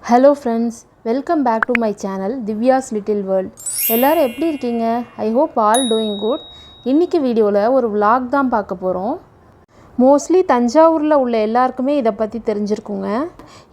Hello friends, welcome back to my channel Divya's little world. எல்லோரும் எப்படி இருக்கீங்க? I hope all doing good. இன்றைக்கி வீடியோவில் ஒரு vlog தான் பார்க்க போகிறோம். மோஸ்ட்லி தஞ்சாவூரில் உள்ள எல்லாருக்குமே இதை பற்றி தெரிஞ்சிருக்குங்க.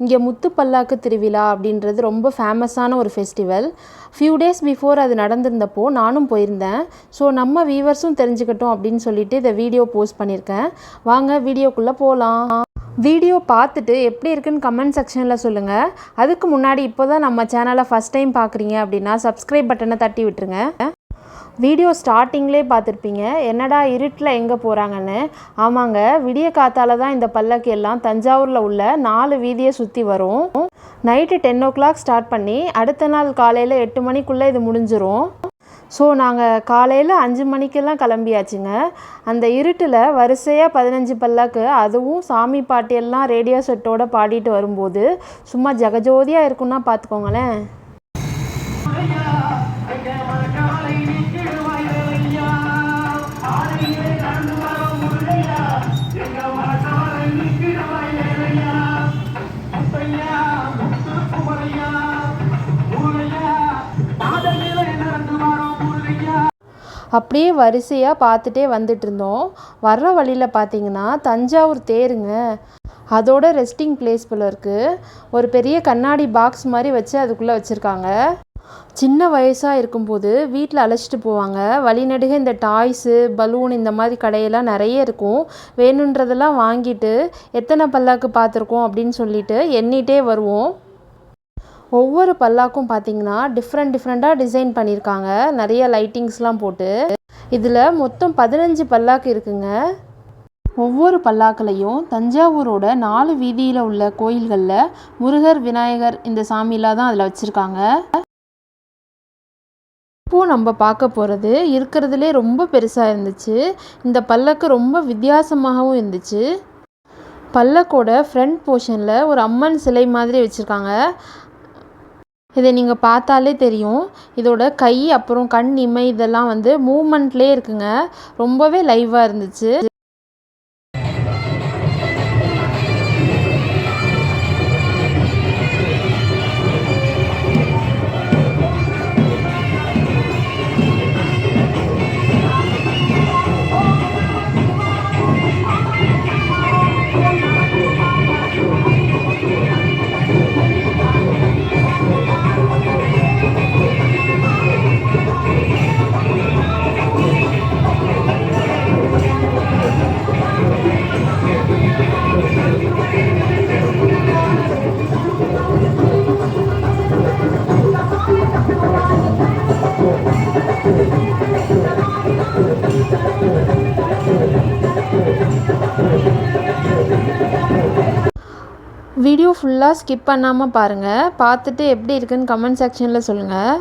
இங்கே முத்து பல்லாக்கு திருவிழா அப்படின்றது ரொம்ப ஃபேமஸான ஒரு ஃபெஸ்டிவல். ஃபியூ டேஸ் பிஃபோர் அது நடந்திருந்தப்போ நானும் போயிருந்தேன். ஸோ நம்ம வியூவர்ஸும் தெரிஞ்சுக்கட்டும் அப்படின்னு சொல்லிட்டு இதை வீடியோ போஸ்ட் பண்ணியிருக்கேன். வாங்க வீடியோக்குள்ளே போகலாம். வீடியோ பார்த்துட்டு எப்படி இருக்குன்னு கமெண்ட் செக்ஷனில் சொல்லுங்கள். அதுக்கு முன்னாடி இப்போ தான் நம்ம சேனலை ஃபஸ்ட் டைம் பார்க்குறீங்க அப்படின்னா சப்ஸ்கிரைப் பட்டனை தட்டி விட்டுருங்க. வீடியோ ஸ்டார்டிங்லேயே பார்த்துருப்பீங்க, என்னடா இருட்டில் எங்கே போகிறாங்கன்னு. ஆமாங்க, விடிய காத்தால தான் இந்த பல்லக்கு எல்லாம் தஞ்சாவூரில் உள்ள 4 வீதியை சுற்றி வரும். நைட்டு 10 o'clock ஸ்டார்ட் பண்ணி அடுத்த நாள் காலையில் 8 மணிக்குள்ளே இது முடிஞ்சிரும். ஸோ நாங்கள் காலையில் 5 மணிக்கெல்லாம் கிளம்பியாச்சுங்க. அந்த இருட்டில் வரிசையாக 15 பல்லாக்கு, அதுவும் சாமி பாட்டியெல்லாம் ரேடியோ செட்டோடு பாடிட்டு வரும்போது சும்மா ஜகஜோதியாக இருக்குன்னா பார்த்துக்கோங்களேன். அப்படியே வரிசையாக பார்த்துட்டே வந்துட்டு இருந்தோம். வர்ற வழியில் பார்த்தீங்கன்னா தஞ்சாவூர் தேருங்க. அதோட ரெஸ்டிங் பிளேஸ் போல இருக்குது. ஒரு பெரிய கண்ணாடி பாக்ஸ் மாதிரி வச்சு அதுக்குள்ளே வச்சுருக்காங்க. சின்ன வயசாக இருக்கும்போது வீட்டில் அழைச்சிட்டு போவாங்க. வழிநடுக இந்த டாய்ஸு, பலூன் இந்த மாதிரி கடையெல்லாம் நிறைய இருக்கும். வேணுன்றதெல்லாம் வாங்கிட்டு எத்தனை பல்லாக்கு பார்த்துருக்கோம் அப்படின்னு சொல்லிட்டு எண்ணிட்டே வருவோம். ஒவ்வொரு பல்லாக்கும் பார்த்தீங்கன்னா டிஃப்ரெண்ட்டாக டிசைன் பண்ணியிருக்காங்க. நிறைய லைட்டிங்ஸ்லாம் போட்டு. இதில் மொத்தம் 15 பல்லாக்கு இருக்குங்க. ஒவ்வொரு பல்லாக்குலையும் தஞ்சாவூரோட 4 வீதியில் உள்ள கோயில்களில் முருகர், விநாயகர் இந்த சாமிலாம் தான் அதில் வச்சுருக்காங்க. இப்போது நம்ம பார்க்க போகிறது இருக்கிறதுலே ரொம்ப பெருசாக இருந்துச்சு. இந்த பல்லக்கு ரொம்ப வித்தியாசமாகவும் இருந்துச்சு. பல்லக்கோட ஃப்ரண்ட் போர்ஷனில் ஒரு அம்மன் சிலை மாதிரி வச்சுருக்காங்க. இதை நீங்கள் பார்த்தாலே தெரியும். இதோட கை அப்புறம் கண் இமை இதெல்லாம் மூமெண்ட்லேயே இருக்குங்க. ரொம்பவே லைவாக இருந்துச்சு. வீடியோ ஃபுல்லாக ஸ்கிப் பண்ணாமல் பாருங்கள். பார்த்துட்டு எப்படி இருக்குன்னு கமெண்ட் செக்ஷனில் சொல்லுங்கள்.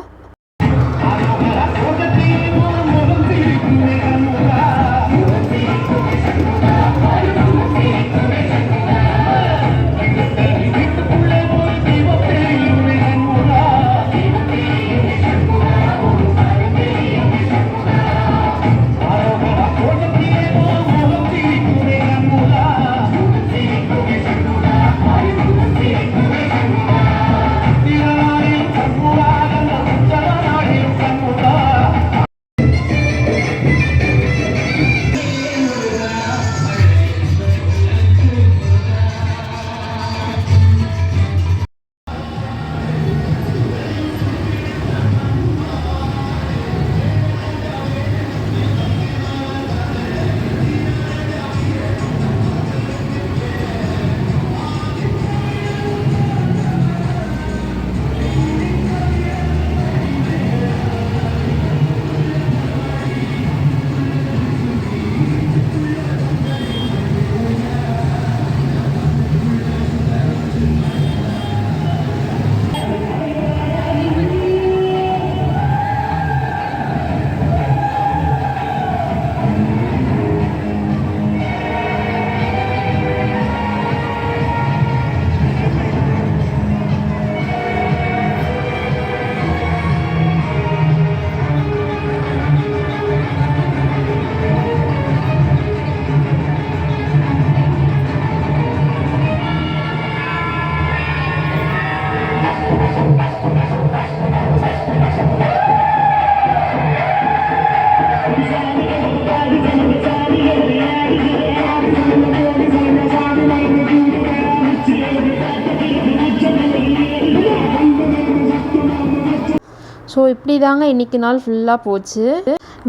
ஸோ இப்படி தாங்க இன்றைக்கி நாள் ஃபுல்லாக போச்சு.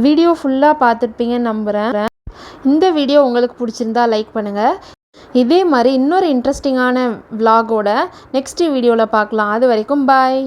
வீடியோ ஃபுல்லாக பார்த்துருப்பீங்கன்னு நம்புகிறேன். இந்த வீடியோ உங்களுக்கு பிடிச்சிருந்தா லைக் பண்ணுங்கள். இதே மாதிரி இன்னொரு இன்ட்ரெஸ்டிங்கான vlog-ஓட நெக்ஸ்ட் வீடியோவில் பார்க்கலாம். அது வரைக்கும் பாய்.